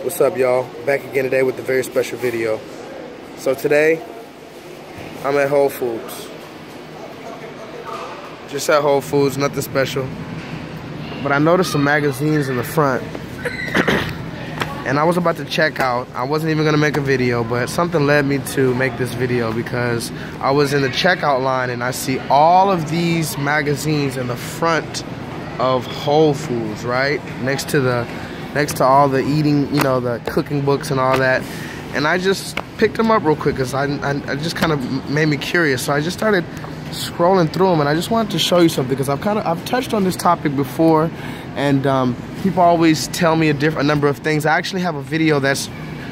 What's up, y'all? Back again today with a very special video. So today, I'm at Whole Foods. Just at Whole Foods, nothing special. But I noticed some magazines in the front. And I was about to check out. I wasn't even gonna make a video, but something led me to make this video because I was in the checkout line and I see all of these magazines in the front of Whole Foods, right? Next to all the eating, you know, the cooking books and all that. And I just picked them up real quick because I just kind of made me curious. So I just started scrolling through them, and I just wanted to show you something because I've touched on this topic before, and people always tell me a number of things. I actually have a video that's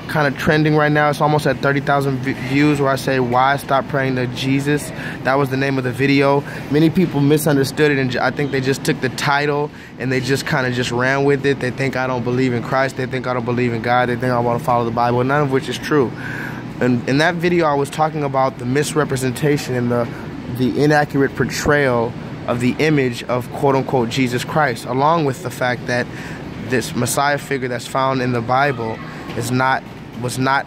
kind of trending right now. It's almost at 30,000 views, where I say why stop praying to Jesus. That was the name of the video. Many people misunderstood it, and I think they just took the title and they just kind of just ran with it. They think I don't believe in Christ. They think I don't believe in God. They think I want to follow the Bible, none of which is true. And in that video, I was talking about the misrepresentation and the inaccurate portrayal of the image of quote-unquote Jesus Christ, along with the fact that this Messiah figure that's found in the Bible was not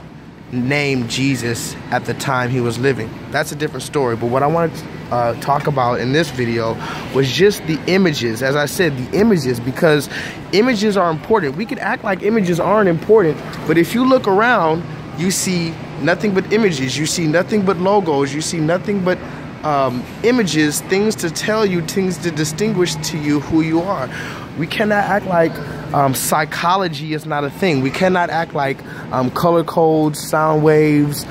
named Jesus at the time he was living. That's a different story. But what I wanted to talk about in this video was just the images. As I said, the images, because images are important. We could act like images aren't important, but if you look around, you see nothing but images. You see nothing but logos. You see nothing but images, things to tell you, things to distinguish to you who you are. We cannot act like psychology is not a thing. We cannot act like color codes, sound waves,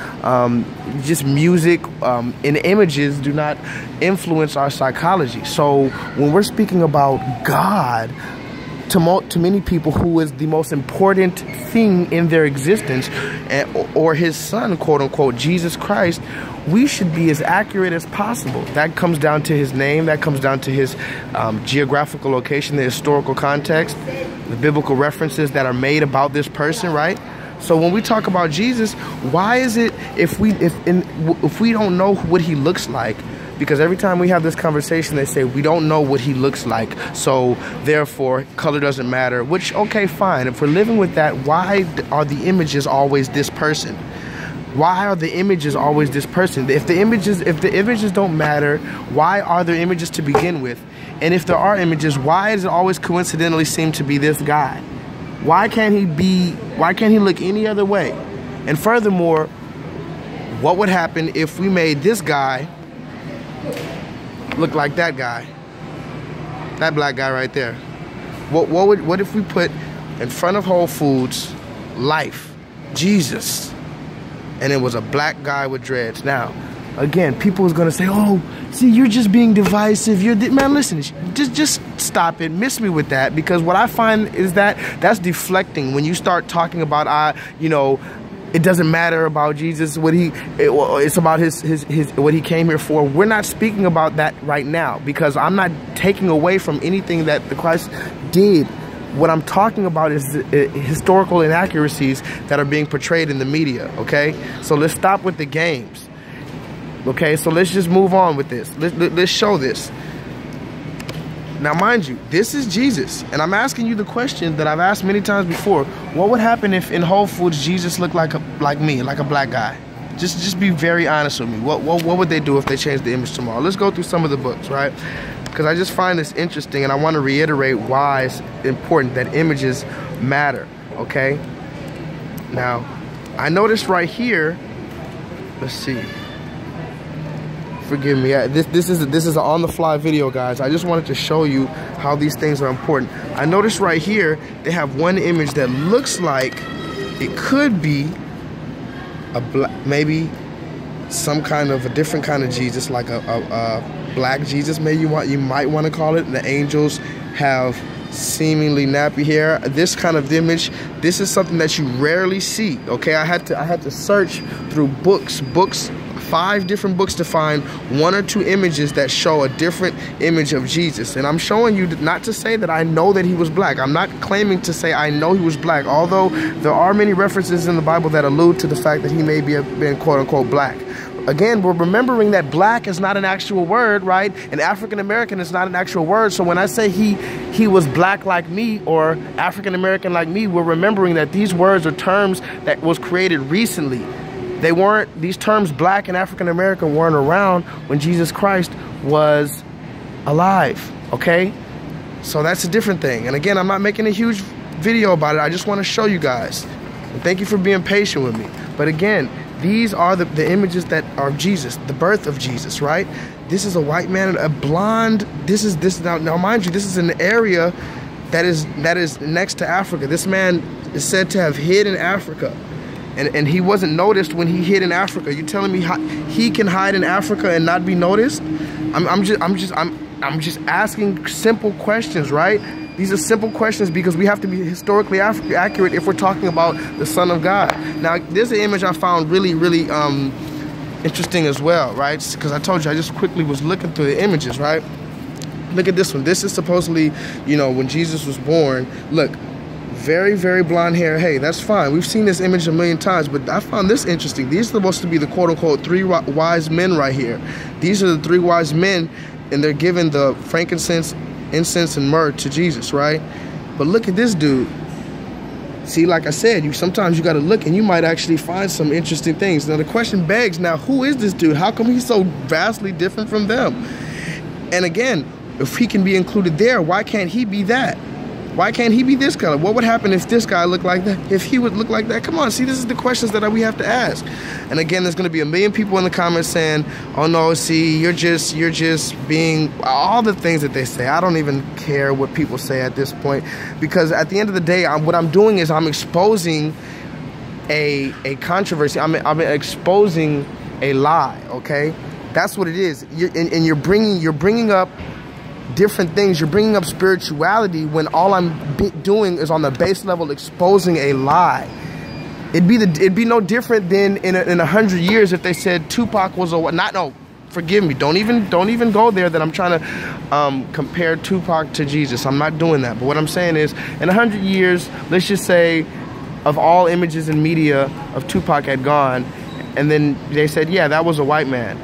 just music and images do not influence our psychology. So when we're speaking about God, to many people, who is the most important thing in their existence, or his son, quote unquote, Jesus Christ, we should be as accurate as possible. That comes down to his name, that comes down to his geographical location, the historical context, the biblical references that are made about this person, right? So when we talk about Jesus, why is it if we don't know what he looks like? Because every time we have this conversation, they say we don't know what he looks like, so therefore color doesn't matter. Which, okay, fine. If we're living with that, why are the images always this person? Why are the images always this person? If the images don't matter, why are there images to begin with? And if there are images, why does it always coincidentally seem to be this guy? Why can't he look any other way? And furthermore, what would happen if we made this guy look like that guy, that black guy right there? What if we put in front of Whole Foods life, Jesus, and it was a black guy with dreads? Now, again, people is gonna say, "Oh, see, you're just being divisive. Man, listen, just stop it. Miss me with that, because what I find is that that's deflecting. When you start talking about, you know, it doesn't matter about Jesus, it's about his what he came here for. We're not speaking about that right now, because I'm not taking away from anything that the Christ did. What I'm talking about is historical inaccuracies that are being portrayed in the media, okay? So let's stop with the games, okay? So let's just move on with this. Let's show this. Now, mind you, this is Jesus, and I'm asking you the question that I've asked many times before. What would happen if in Whole Foods Jesus looked like me, like a black guy? Just be very honest with me. What would they do if they changed the image tomorrow? Let's go through some of the books, right? Because I just find this interesting, and I want to reiterate why it's important that images matter, okay? Now, I noticed right here, let's see. Forgive me, this is an on-the-fly video, guys. I just wanted to show you how these things are important. I noticed right here, they have one image that looks like it could be maybe some kind of a different kind of Jesus, like a black Jesus, maybe you might want to call it. The angels have seemingly nappy hair. This kind of image, this is something that you rarely see, okay? I had to search through books, 5 different books to find 1 or 2 images that show a different image of Jesus. And I'm showing you not to say that I know that he was black. I'm not claiming to say I know he was black, although there are many references in the Bible that allude to the fact that he may be been quote-unquote black. again, we're remembering that black is not an actual word, right? And African American is not an actual word. So when I say he was black like me or African American like me, we're remembering that these words are terms that was created recently. They weren't, these terms black and African American weren't around when Jesus Christ was alive, okay? So that's a different thing. And again, I'm not making a huge video about it. I just want to show you guys. And thank you for being patient with me. But again, these are the images that are of Jesus, the birth of Jesus, right? This is a white man, a blonde. Now mind you, this is an area that is next to Africa. This man is said to have hid in Africa, and he wasn't noticed when he hid in Africa. You telling me he can hide in Africa and not be noticed? I'm just asking simple questions, right? These are simple questions because we have to be historically accurate if we're talking about the Son of God. Now, there's an image I found really interesting as well, right? Because I told you, I just quickly was looking through the images, right? Look at this one. This is supposedly, you know, when Jesus was born. Look, very, very blonde hair. Hey, that's fine. We've seen this image a million times, but I found this interesting. These are supposed to be the quote-unquote three wise men right here. These are the three wise men, and they're giving the frankincense, incense, and myrrh to Jesus, right? But look at this dude. See, like I said, sometimes you got to look and you might actually find some interesting things. Now the question begs, now who is this dude? How come he's so vastly different from them? And again, if he can be included there, why can't he be that? Why can't he be this color? What would happen if this guy looked like that? If he would look like that? Come on, see, this is the questions that we have to ask. And again, there's going to be a million people in the comments saying, oh no, see, you're just being, all the things that they say. I don't even care what people say at this point, because at the end of the day, what I'm doing is I'm exposing a controversy. I'm exposing a lie, okay? That's what it is. You're bringing up different things. You're bringing up spirituality when all I'm doing is on the base level exposing a lie. It'd be no different than in 100 years if they said Tupac was forgive me, don't even go there, that I'm trying to compare Tupac to Jesus. I'm not doing that. But what I'm saying is, in 100 years, let's just say of all images in media of Tupac had gone, and then they said, yeah, that was a white man.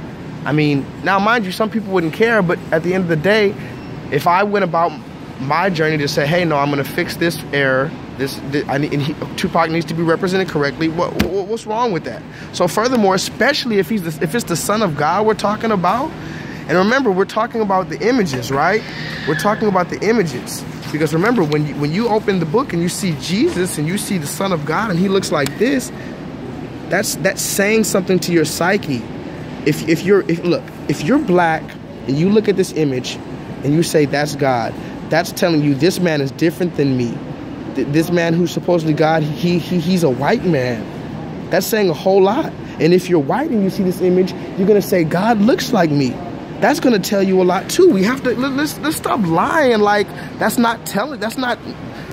I mean, now mind you, some people wouldn't care, but at the end of the day, if I went about my journey to say, hey, no, I'm going to fix this error, Tupac needs to be represented correctly, what's wrong with that? So furthermore, especially if it's the Son of God we're talking about, and remember, we're talking about the images, right? We're talking about the images. Because remember, when you open the book and you see Jesus and you see the Son of God and he looks like this, that's saying something to your psyche. If you're black and you look at this image and you say that's God, that's telling you this man is different than me. This man who's supposedly God, he's a white man. That's saying a whole lot. And if you're white and you see this image, you're gonna say God looks like me. That's gonna tell you a lot too. We have to let's stop lying like that's not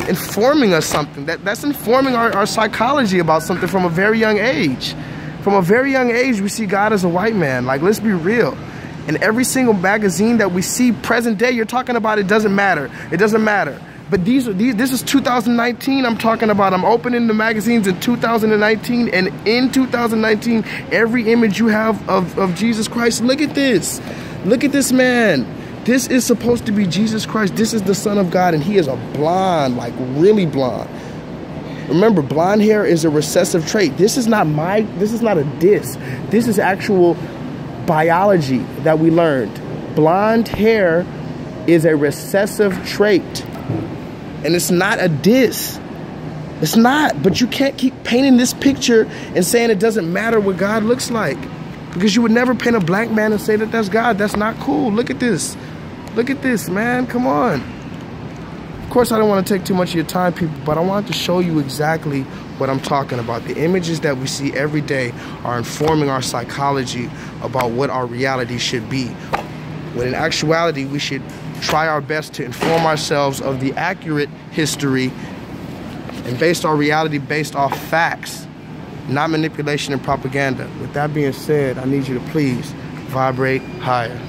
informing us something. That's informing our psychology about something from a very young age. From a very young age, we see God as a white man. Like, let's be real. And every single magazine that we see present day, you're talking about, it doesn't matter. It doesn't matter. But this is 2019 I'm talking about. I'm opening the magazines in 2019. And in 2019, every image you have of Jesus Christ, look at this. Look at this man. This is supposed to be Jesus Christ. This is the Son of God. And he is a blonde, like really blonde. Remember, blonde hair is a recessive trait. This is not a diss. This is actual biology that we learned. Blonde hair is a recessive trait. And it's not a diss. It's not. But you can't keep painting this picture and saying it doesn't matter what God looks like. Because you would never paint a black man and say that that's God. That's not cool. Look at this. Look at this, man. Come on. Of course, I don't want to take too much of your time, people, but I wanted to show you exactly what I'm talking about. The images that we see every day are informing our psychology about what our reality should be. When in actuality, we should try our best to inform ourselves of the accurate history and base our reality based off facts, not manipulation and propaganda. With that being said, I need you to please vibrate higher.